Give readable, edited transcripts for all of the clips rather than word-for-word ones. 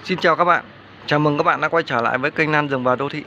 Xin chào các bạn, chào mừng các bạn đã quay trở lại với kênh Lan Rừng và Đô Thị.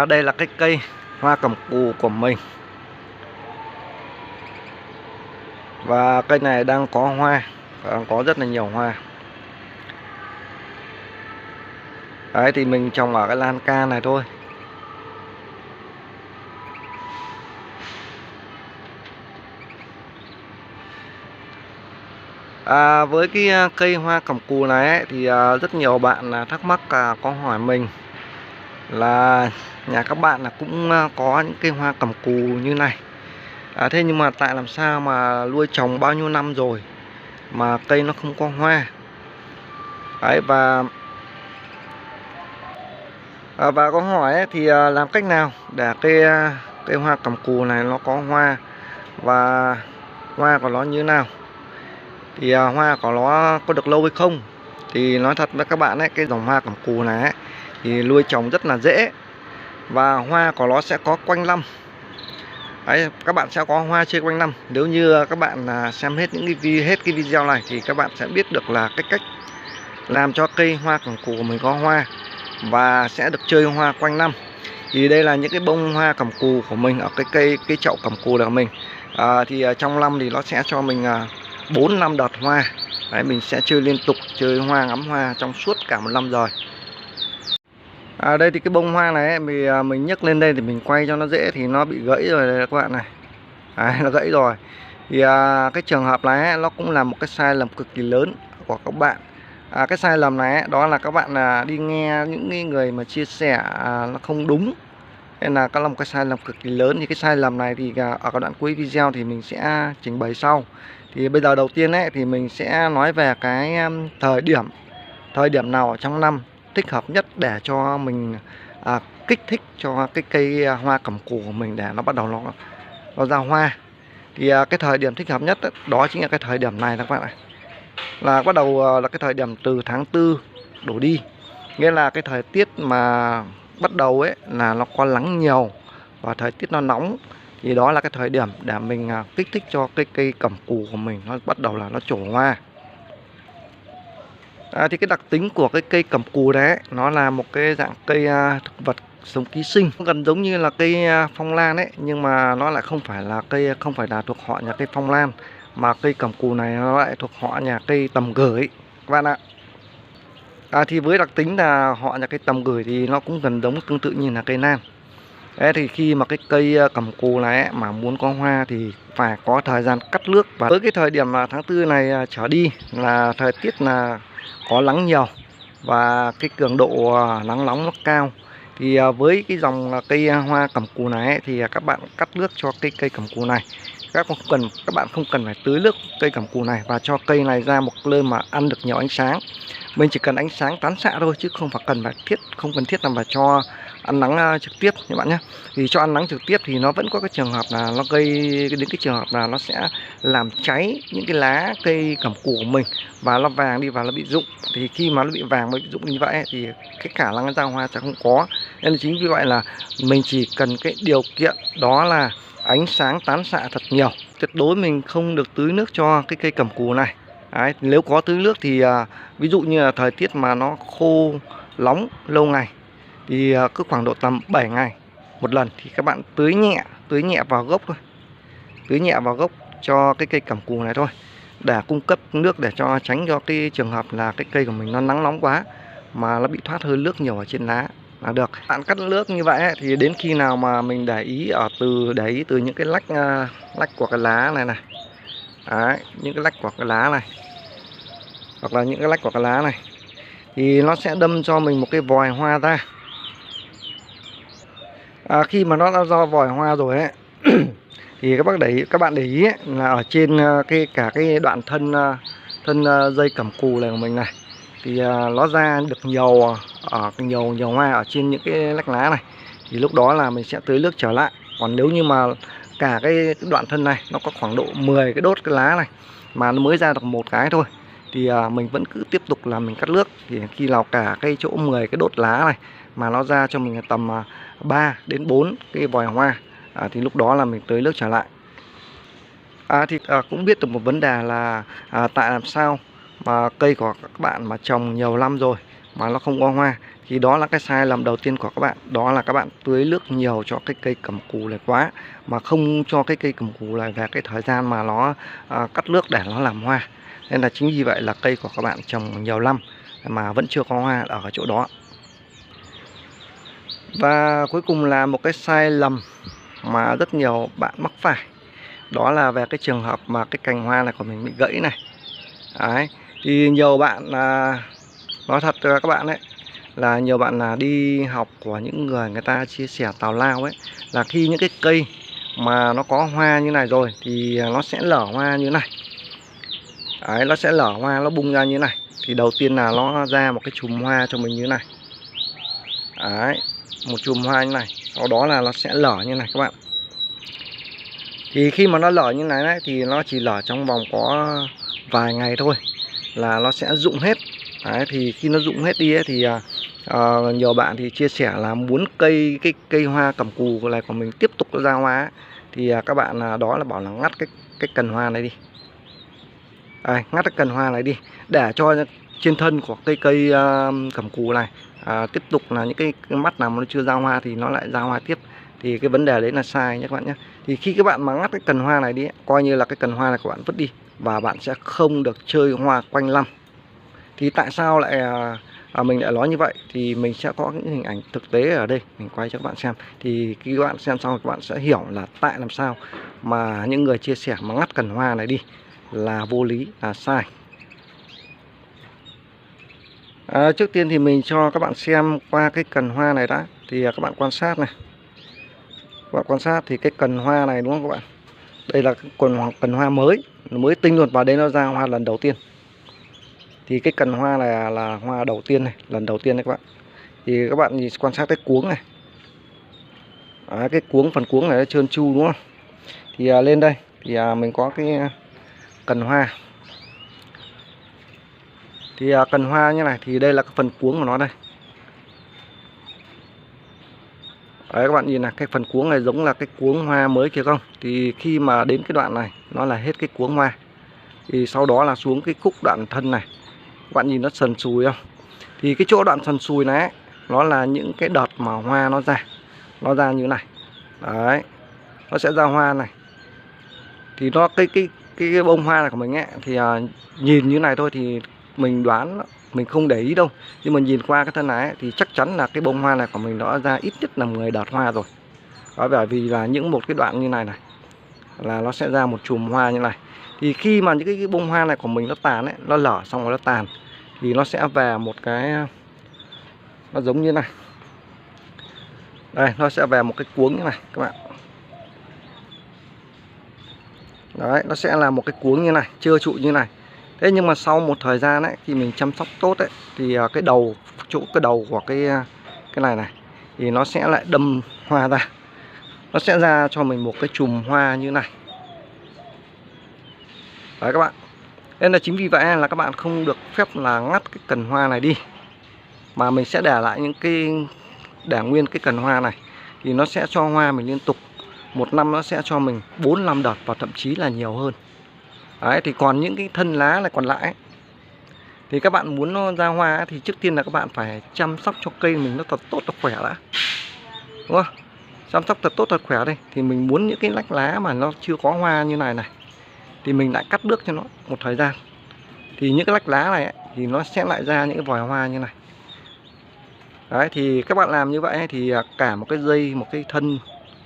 Đây là cái cây hoa cẩm cù của mình. Và cây này đang có hoa, đang có rất là nhiều hoa. Đấy thì mình trồng ở cái lan can này thôi. Với cái cây hoa cẩm cù này ấy, thì rất nhiều bạn thắc mắc có hỏi mình là nhà các bạn cũng có những cây hoa cẩm cù như này. Thế nhưng mà tại làm sao mà nuôi trồng bao nhiêu năm rồi mà cây nó không có hoa. Đấy, và có hỏi ấy, thì làm cách nào để cây hoa cẩm cù này nó có hoa và hoa của nó như thế nào, thì hoa của nó có được lâu hay không. Thì nói thật với các bạn ấy, cái dòng hoa cẩm cù này ấy, thì nuôi trồng rất là dễ và hoa của nó sẽ có quanh năm. Đấy, các bạn sẽ có hoa chơi quanh năm. Nếu như các bạn xem hết cái video này thì các bạn sẽ biết được là cái cách làm cho cây hoa cẩm cù của mình có hoa và sẽ được chơi hoa quanh năm. Thì đây là những cái bông hoa cẩm cù của mình ở cái chậu cẩm cù của mình. Trong năm thì nó sẽ cho mình 4-5 đợt hoa. Đấy, mình sẽ chơi liên tục, chơi hoa, ngắm hoa trong suốt cả một năm rồi. Đây thì cái bông hoa này ấy, mình nhấc lên đây thì mình quay cho nó dễ thì nó bị gãy rồi đây các bạn này. Đấy, nó gãy rồi. Thì cái trường hợp này ấy, nó cũng là một cái sai lầm cực kỳ lớn của các bạn. Cái sai lầm này ấy, đó là các bạn đi nghe những người mà chia sẻ nó không đúng, nên là một cái sai lầm cực kỳ lớn. Thì cái sai lầm này thì ở các đoạn cuối video thì mình sẽ trình bày sau. Thì bây giờ đầu tiên ấy thì mình sẽ nói về cái thời điểm nào ở trong năm thích hợp nhất để cho mình kích thích cho cái cây hoa cẩm cù của mình để nó bắt đầu nó ra hoa. Thì cái thời điểm thích hợp nhất ấy, đó chính là cái thời điểm này các bạn ạ. Là bắt đầu là cái thời điểm từ tháng 4 đổ đi, nghĩa là cái thời tiết mà bắt đầu ấy là nó có nắng nhiều và thời tiết nó nóng, thì đó là cái thời điểm để mình kích thích cho cái cây cẩm cù của mình nó bắt đầu là nó trổ hoa. Thì cái đặc tính của cái cây cẩm cù đấy, nó là một cái dạng cây thực vật sống ký sinh, gần giống như là cây phong lan ấy, nhưng mà nó lại không phải là thuộc họ nhà cây phong lan, mà cây cẩm cù này nó lại thuộc họ nhà cây tầm gửi các bạn ạ. Thì với đặc tính là họ nhà cây tầm gửi thì nó cũng gần giống tương tự như là cây lan. Đấy, thì khi mà cái cây cẩm cù này ấy, mà muốn có hoa thì phải có thời gian cắt nước. Và với cái thời điểm là tháng 4 này trở đi là thời tiết là có nắng nhiều và cái cường độ nắng nóng nó cao. Thì với cái dòng cây hoa cẩm cù này ấy, thì các bạn cắt nước cho cây cẩm cù này. Các bạn không cần phải tưới nước cây cẩm cù này và cho cây này ra một nơi mà ăn được nhiều ánh sáng. Mình chỉ cần ánh sáng tán xạ thôi, chứ không cần thiết là phải cho ăn nắng trực tiếp các bạn nhé. Thì cho ăn nắng trực tiếp thì nó vẫn có cái trường hợp là nó gây đến cái trường hợp là nó sẽ làm cháy những cái lá cây cẩm cù của mình và nó vàng đi và nó bị rụng. Thì khi mà nó bị vàng và bị rụng như vậy thì cái khả năng ra hoa sẽ không có. Nên chính vì vậy là mình chỉ cần cái điều kiện đó là ánh sáng tán xạ thật nhiều. Tuyệt đối mình không được tưới nước cho cái cây cẩm cù này. Đấy, nếu có tưới nước thì ví dụ như là thời tiết mà nó khô nóng lâu ngày thì cứ khoảng độ tầm 7 ngày một lần thì các bạn tưới nhẹ vào gốc thôi. Tưới nhẹ vào gốc cho cái cây cẩm cù này thôi, để cung cấp nước để cho tránh cho cái trường hợp là cái cây của mình nó nắng nóng quá mà nó bị thoát hơi nước nhiều ở trên lá là được. Bạn cắt nước như vậy ấy, thì đến khi nào mà mình để ý từ những cái lách của cái lá này này. Đấy, những cái lách của cái lá này hoặc là những cái lách của cái lá này thì nó sẽ đâm cho mình một cái vòi hoa ra. Khi mà nó đã do vòi hoa rồi ấy thì các bạn để ý ấy, là ở trên cả cái đoạn thân dây cẩm cù này của mình này thì nó ra được nhiều hoa ở trên những cái lách lá này, thì lúc đó là mình sẽ tưới nước trở lại. Còn nếu như mà cả cái đoạn thân này nó có khoảng độ 10 cái đốt cái lá này mà nó mới ra được một cái thôi thì mình vẫn cứ tiếp tục là mình cắt nước. Thì khi nào cả cái chỗ 10 cái đốt lá này mà nó ra cho mình tầm 3 đến 4 cái vòi hoa thì lúc đó là mình tưới nước trở lại. Cũng biết được một vấn đề là tại làm sao mà cây của các bạn mà trồng nhiều năm rồi mà nó không có hoa, thì đó là cái sai lầm đầu tiên của các bạn. Đó là các bạn tưới nước nhiều cho cái cây cẩm cù này quá, mà không cho cái cây cẩm cù này về cái thời gian mà nó cắt nước để nó làm hoa. Nên là chính vì vậy là cây của các bạn trồng nhiều năm mà vẫn chưa có hoa ở chỗ đó. Và cuối cùng là một cái sai lầm mà rất nhiều bạn mắc phải, đó là về cái trường hợp mà cái cành hoa này của mình bị gãy này. Đấy, thì nhiều bạn nói thật cho các bạn đấy, là nhiều bạn là đi học của những người ta chia sẻ tào lao ấy, là khi những cái cây mà nó có hoa như này rồi thì nó sẽ lở hoa như này. Đấy, nó sẽ lở hoa, nó bung ra như này. Thì đầu tiên là nó ra một cái chùm hoa cho mình như này. Đấy, một chùm hoa như này, sau đó là nó sẽ lở như này các bạn. Thì khi mà nó lở như này đấy, thì nó chỉ lở trong vòng có vài ngày thôi là nó sẽ rụng hết. Đấy, thì khi nó rụng hết đi ấy, thì nhiều bạn thì chia sẻ là muốn cái cây hoa cẩm cù này của mình tiếp tục ra hoa ấy, thì các bạn đó là bảo là ngắt cái cần hoa này đi. Ngắt cái cần hoa này đi để cho trên thân của cây cẩm cù này tiếp tục là những cái mắt nào mà nó chưa ra hoa thì nó lại ra hoa tiếp. Thì cái vấn đề đấy là sai nhé các bạn nhé. Thì khi các bạn mà ngắt cái cần hoa này đi, coi như là cái cần hoa này của bạn vứt đi, và bạn sẽ không được chơi hoa quanh năm. Thì tại sao lại mình lại nói như vậy? Thì mình sẽ có những hình ảnh thực tế ở đây, mình quay cho các bạn xem. Thì khi các bạn xem xong các bạn sẽ hiểu là tại làm sao mà những người chia sẻ mà ngắt cần hoa này đi là vô lý, là sai. Trước tiên thì mình cho các bạn xem qua cái cần hoa này đã. Thì các bạn quan sát này. Các bạn quan sát thì cái cần hoa này đúng không các bạn? Đây là cần hoa mới tinh luôn, và đây nó ra hoa lần đầu tiên. Thì cái cần hoa này là hoa đầu tiên này, lần đầu tiên này các bạn. Thì các bạn nhìn quan sát cái cuống này. Cái phần cuống này nó trơn tru đúng không? Thì lên đây thì mình có cái cần hoa. Thì cần hoa như này, thì đây là cái phần cuống của nó đây. Đấy, các bạn nhìn này, cái phần cuống này giống là cái cuống hoa mới kia không? Thì khi mà đến cái đoạn này nó là hết cái cuống hoa. Thì sau đó là xuống cái khúc đoạn thân này. Các bạn nhìn nó sần sùi không? Thì cái chỗ đoạn sần sùi này ấy, nó là những cái đợt mà hoa nó ra như này. Đấy, nó sẽ ra hoa này. Thì nó cái bông hoa này của mình ấy, thì nhìn như này thôi thì mình đoán, mình không để ý đâu, nhưng mà nhìn qua cái thân này ấy, thì chắc chắn là cái bông hoa này của mình nó ra ít nhất là 10 đợt hoa rồi. Đó, bởi vì là một cái đoạn như này này là nó sẽ ra một chùm hoa như này. Thì khi mà những cái bông hoa này của mình nó tàn ấy, nó lở xong rồi nó tàn, thì nó sẽ về một cái, nó giống như này. Đây, nó sẽ về một cái cuống như này các bạn. Đấy, nó sẽ là một cái cuống như này, trơ trụi như này. Thế nhưng mà sau một thời gian ấy, khi mình chăm sóc tốt ấy, thì cái đầu của cái này thì nó sẽ lại đâm hoa ra. Nó sẽ ra cho mình một cái chùm hoa như này. Đấy các bạn. Nên là chính vì vậy là các bạn không được phép là ngắt cái cần hoa này đi, mà mình sẽ để lại để nguyên cái cần hoa này. Thì nó sẽ cho hoa mình liên tục. Một năm nó sẽ cho mình 4-5 đợt, và thậm chí là nhiều hơn. Đấy, thì còn những cái thân lá này còn lại ấy, thì các bạn muốn nó ra hoa ấy, thì trước tiên là các bạn phải chăm sóc cho cây mình nó thật tốt, thật khỏe đã, đúng không? Chăm sóc thật tốt, thật khỏe đây. Thì mình muốn những cái lách lá mà nó chưa có hoa như này này, thì mình lại cắt nước cho nó một thời gian. Thì những cái lách lá này ấy, thì nó sẽ lại ra những cái vòi hoa như này. Đấy, thì các bạn làm như vậy ấy, thì cả một cái thân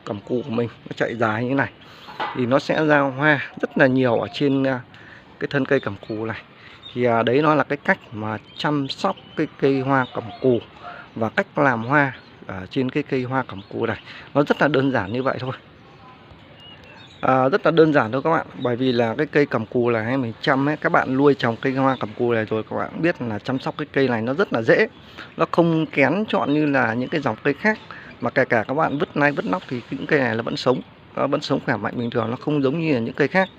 cẩm cù của mình nó chạy dài như thế này, thì nó sẽ ra hoa rất là nhiều ở trên cái thân cây cẩm cù này. Thì đấy nó là cái cách mà chăm sóc cái cây hoa cẩm cù và cách làm hoa ở trên cái cây hoa cẩm cù này. Nó rất là đơn giản như vậy thôi. Rất là đơn giản thôi các bạn. Bởi vì là cái cây cẩm cù này mình chăm ấy, các bạn nuôi trồng cây hoa cẩm cù này rồi các bạn biết là chăm sóc cái cây này nó rất là dễ. Nó không kén chọn như là những cái dòng cây khác. Mà kể cả các bạn vứt nai vứt nóc thì những cây này nó vẫn sống. Nó vẫn sống khỏe mạnh bình thường, nó không giống như là những cây khác.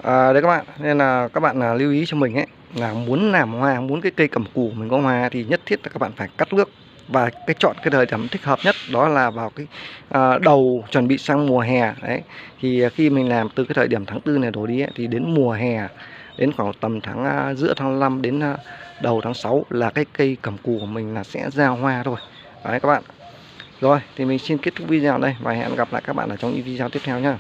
Đấy các bạn, nên là các bạn lưu ý cho mình ấy, là muốn làm hoa, muốn cái cây cẩm cù mình có hoa thì nhất thiết là các bạn phải cắt nước. Và chọn cái thời điểm thích hợp nhất đó là vào cái đầu chuẩn bị sang mùa hè đấy. Thì khi mình làm từ cái thời điểm tháng 4 này đổ đi ấy, thì đến mùa hè đến khoảng tầm giữa tháng 5 đến đầu tháng 6 là cái cây cẩm cù của mình là sẽ ra hoa thôi. Đấy các bạn. Rồi thì mình xin kết thúc video đây và hẹn gặp lại các bạn ở trong những video tiếp theo nhá.